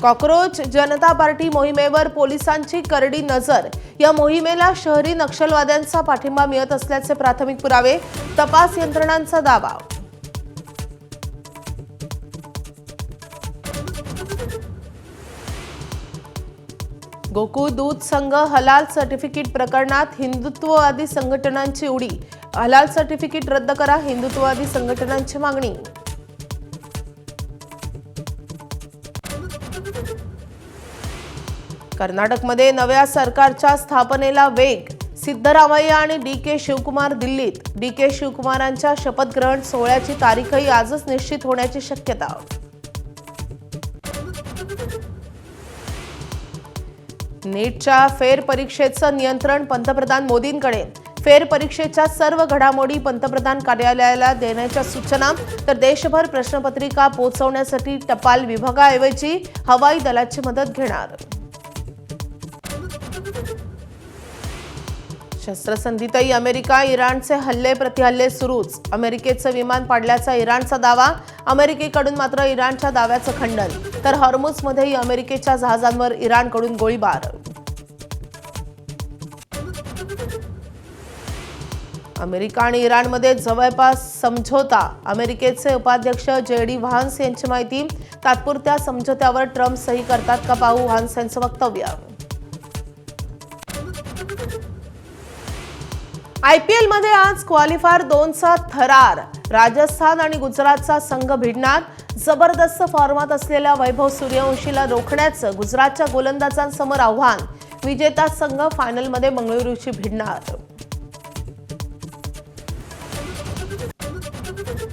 Cockroach जनता party मोहिमेवर पोलिसांची करडी नजर। या मोहिमेला शहरी नक्षलवाद्यांचा पाठिंबा मिळत असल्याचे प्राथमिक पुरावे, तपास यंत्रणांचा दावा। गोकुळ दूध संघ हलाल सर्टिफिकेट प्रकरणात हिंदुत्ववादी संघटनांची उडी। हलाल सर्टिफिकेट रद्द करा, हिंदुत्ववादी संघटनांची मागणी। कर्नाटकमध्ये नव्या सरकारच्या स्थापनेला वेग। सिद्धरामय्या आणि डी.के. शिवकुमार दिल्लीत। डी.के. शिवकुमारांच्या शपथग्रहण सोहळ्याची तारीखही आजच निश्चित होण्याची शक्यता। नीटच्या फेरपरीक्षेचं नियंत्रण पंतप्रधान मोदींकडे। फेरपरीक्षेच्या सर्व घडामोडी पंतप्रधान कार्यालयाला देण्याच्या सूचना। तर देशभर प्रश्नपत्रिका पोहोचवण्यासाठी टपाल विभागाऐवजी हवाई दलाची मदत घेणार। शस्त्रसंधीतही अमेरिका इराणचे हल्ले प्रतिहल्ले सुरूच। अमेरिकेचं विमान पाडल्याचा इराणचा दावा। अमेरिकेकडून मात्र इराणच्या दाव्याचं खंडन। तर हॉर्मुझमध्येही अमेरिकेच्या जहाजांवर इराणकडून गोळीबार। अमेरिका आणि इराणमध्ये जवळपास समझोता। अमेरिकेचे उपाध्यक्ष जे.डी. व्हान्स यांची माहिती। तात्पुरत्या समझोत्यावर ट्रम्प सही करतात का पाहू, व्हान्स यांचं वक्तव्य। IPL मध्ये आज क्वालिफायर 2चा थरार। राजस्थान आणि गुजरातचा संघ भिडणार। जबरदस्त फॉर्मात असलेल्या वैभव सूर्यवंशीला रोखण्याचं गुजरातच्या गोलंदाजांसमोर आव्हान। विजेता संघ फायनलमध्ये बंगळुरूशी भिडणार।